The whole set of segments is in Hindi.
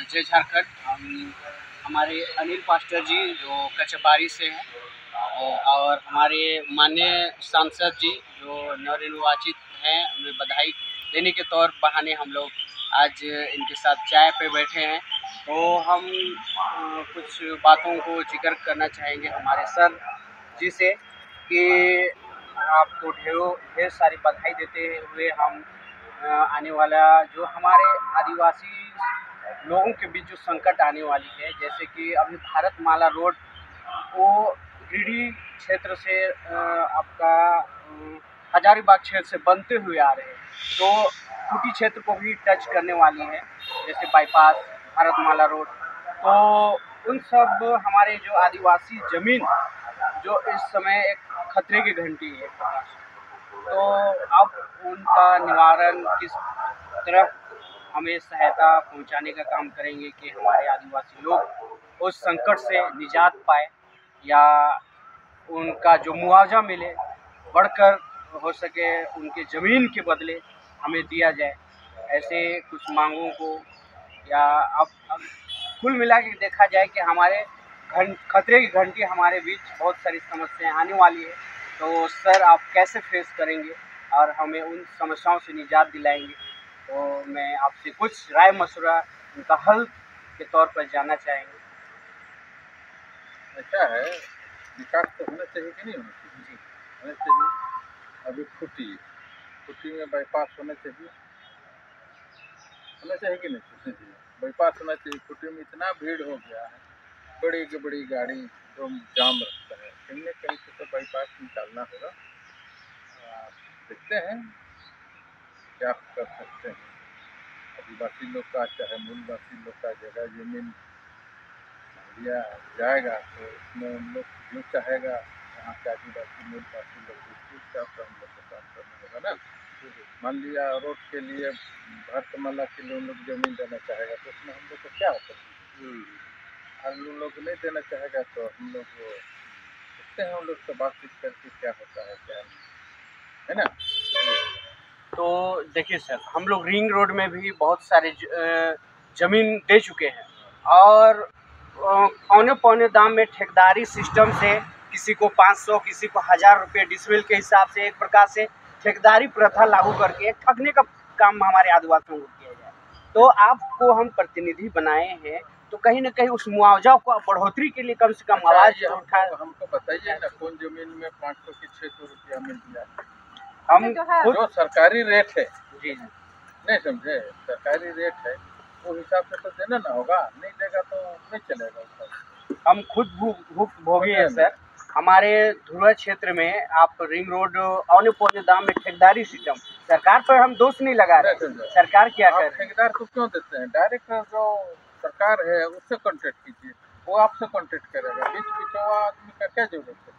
जय झारखंड। हमारे अनिल पास्टर जी जो कचबारी से हैं और हमारे माननीय सांसद जी जो नवनिर्वाचित हैं, उन्हें बधाई देने के तौर बहाने हम लोग आज इनके साथ चाय पे बैठे हैं। तो हम कुछ बातों को जिक्र करना चाहेंगे हमारे सर जी से कि आपको ढेर सारी बधाई देते हुए हम आने वाला जो हमारे आदिवासी लोगों के बीच जो संकट आने वाली है, जैसे कि अभी भारतमाला रोड वो गिरिडीह क्षेत्र से आपका हजारीबाग क्षेत्र से बनते हुए आ रहे हैं, तो खूंटी क्षेत्र को भी टच करने वाली है, जैसे बाईपास भारतमाला रोड। तो उन सब हमारे जो आदिवासी ज़मीन जो इस समय एक खतरे की घंटी है, तो अब उनका निवारण किस तरफ हमें सहायता पहुंचाने का काम करेंगे कि हमारे आदिवासी लोग उस संकट से निजात पाए या उनका जो मुआवजा मिले बढ़कर हो सके उनके ज़मीन के बदले हमें दिया जाए। ऐसे कुछ मांगों को या अब कुल मिला के देखा जाए कि हमारे खतरे की घंटी हमारे बीच बहुत सारी समस्याएं आने वाली है। तो सर आप कैसे फेस करेंगे और हमें उन समस्याओं से निजात दिलाएंगे? तो मैं आपसे कुछ राय मशवरा उनका हल के तौर पर जानना चाहेंगे। ऐसा है, विकास तो होना चाहिए कि नहीं होना चाहिए? जी होना चाहिए। अभी खूंटी में बाईपास होना चाहिए कि नहीं? होना चाहिए, बाईपास होना चाहिए। खूंटी में इतना भीड़ हो गया है, बड़ी की बड़ी गाड़ी तो जाम रखता है, कहीं न कहीं से तो बाईपास निकालना होगा। देखते हैं क्या कर सकते हैं। आदिवासी लोग का चाहे मूलवासी लोग का जगह जमीन दिया जाएगा तो उसमें हम लोग जो चाहेगा वहाँ के आदिवासी मूलवासी लोग उस हिसाब से हम लोग को काम करना होगा ना। मान लिया रोड के लिए भारतमाला के लिए हम लोग जमीन देना चाहेगा तो उसमें हम लोग को क्या होता है? हम लोग नहीं देना चाहेगा तो हम लोग देखते हैं, हम लोग से बातचीत करके क्या होता है क्या नहीं, है ना। तो देखिए सर, हम लोग रिंग रोड में भी बहुत सारे ज़मीन दे चुके हैं और औने पौने दाम में ठेकेदारी सिस्टम से किसी को 500 किसी को 1000 रुपये डिसमिल के हिसाब से एक प्रकार से ठेकेदारी प्रथा लागू करके ठगने का काम हमारे आदिवासियों को किया जाए। तो आपको हम प्रतिनिधि बनाए हैं, तो कहीं ना कहीं उस मुआवजा को बढ़ोतरी के लिए कम से कम आवाज़ उठा। हमको बताइए ना, कौन जमीन में 500 की 600 रुपया मिल गया? हम जो सरकारी रेट है, जी नहीं समझे, सरकारी रेट है वो हिसाब से तो देना ना होगा, नहीं देगा तो नहीं चलेगा उसका। हम खुद भुक्तभोगी हैं सर। हमारे ध्रुव क्षेत्र में आप रिंग रोड औने पौने दाम में ठेकेदारी सिस्टम, सरकार पर हम दोष नहीं लगा रहे, सरकार क्या कर रही है? ठेकेदार को क्यों देते हैं? डायरेक्ट जो सरकार है उससे कॉन्टेक्ट कीजिए, वो आपसे कॉन्टेक्ट करेगा। बीच बिचौवा आदमी का क्या जरूरत है?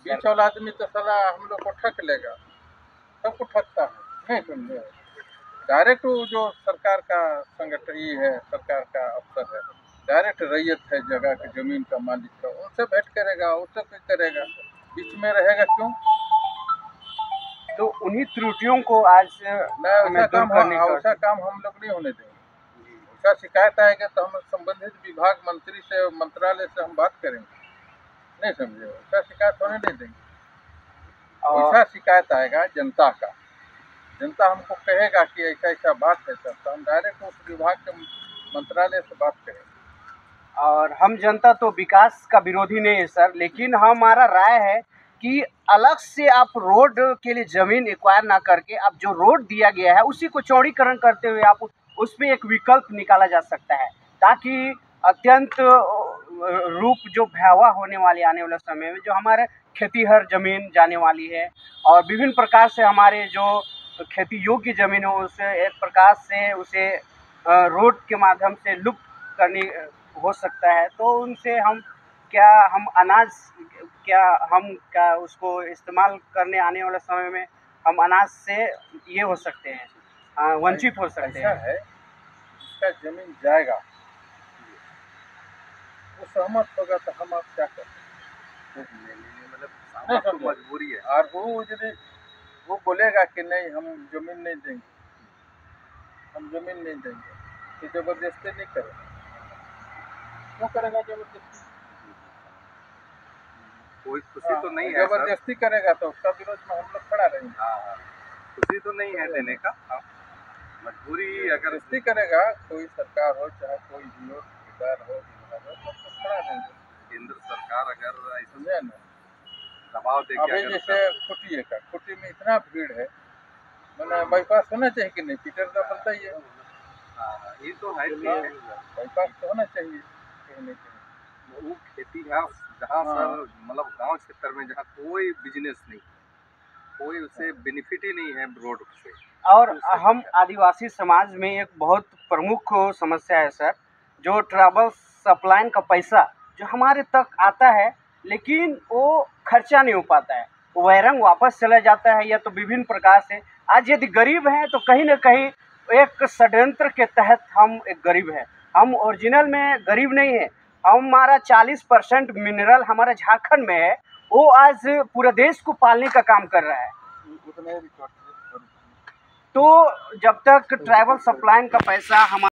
बीच वाला आदमी तो सारा हम लोग को ठग लेगा, सबको ठगता है, नहीं समझे। डायरेक्ट वो जो सरकार का संगठन ही है, सरकार का अफसर है, डायरेक्ट रैयत है जगह के जमीन का मालिक का, उनसे भेंट करेगा, उससे फिर करेगा, बीच में रहेगा क्यों? तो उन्हीं त्रुटियों को आज वैसा काम हम लोग नहीं होने देंगे। उसका शिकायत आएगा तो हम संबंधित विभाग मंत्री से, मंत्रालय से हम बात करेंगे, नहीं समझे। उसका शिकायत होने नहीं देंगे। ऐसा शिकायत आएगा जनता का, जनता हमको कहेगा कि ऐसा ऐसा बात है सर, तो हम डायरेक्ट उस विभाग के मंत्रालय से बात करेंगे। और हम जनता तो विकास का विरोधी नहीं है सर, लेकिन हमारा राय है कि अलग से आप रोड के लिए ज़मीन एक्वायर ना करके आप जो रोड दिया गया है उसी को चौड़ीकरण करते हुए आप उसमें एक विकल्प निकाला जा सकता है, ताकि अत्यंत रूप जो भयावह होने वाली आने वाले समय में जो हमारे खेतीहर ज़मीन जाने वाली है और विभिन्न प्रकार से हमारे जो खेती योग्य ज़मीन हो उसे एक प्रकार से उसे रोड के माध्यम से लुप्त करनी हो सकता है। तो उनसे हम क्या उसको इस्तेमाल करने आने वाले समय में हम अनाज से ये हो सकते हैं, वंचित हो सकते हैं। ऐसा है, जिसका जमीन जाएगा वो सहमत होगा तो हम आप क्या कर सकते हैं? मतलब मजबूरी है। और वो यदि वो बोलेगा कि नहीं हम जमीन नहीं देंगे, हम जमीन नहीं देंगे, तो जबरदस्ती नहीं करेगा। क्यों करेगा जबरदस्ती? कोई खुशी तो नहीं है सर। जबरदस्ती करेगा तो उसका विरोध में हम लोग खड़ा रहेंगे। हाँ, खुशी तो नहीं है देने का। मजबूरी अगर जबरदस्ती करेगा, कोई सरकार हो चाहे कोई भी हो, ठेकेदार हो, विभाग हो, तो खड़ा रहेंगे। केंद्र सरकार अगर समझे ना? दबाव देके अभी अगर जैसे खुटी में इतना भीड़ है, मैंने बाईपास होना चाहिए कि नहीं? पीटर तो बोलता ही है। हाँ, ये तो है ठीक है। बाईपास तो होना चाहिए कहीं ना कहीं। वो खेती है जहाँ सर मतलब गांव क्षेत्र में जहाँ कोई बिजनेस नहीं, कोई उसे बेनिफिट ही नहीं है रोड से। और हम आदिवासी समाज में एक बहुत प्रमुख समस्या है सर, जो ट्रैवल सप्लाइन का पैसा जो हमारे तक आता है, लेकिन वो खर्चा नहीं हो पाता है, वो वैरंग वापस चला जाता है, या तो विभिन्न प्रकार से। आज यदि गरीब हैं तो कहीं ना कहीं एक षड्यंत्र के तहत हम एक गरीब हैं। हम ओरिजिनल में गरीब नहीं है। हमारा 40% मिनरल हमारे झारखंड में है, वो आज पूरे देश को पालने का काम कर रहा है। तो जब तक ट्रैवल सप्लाइन का पैसा हमारा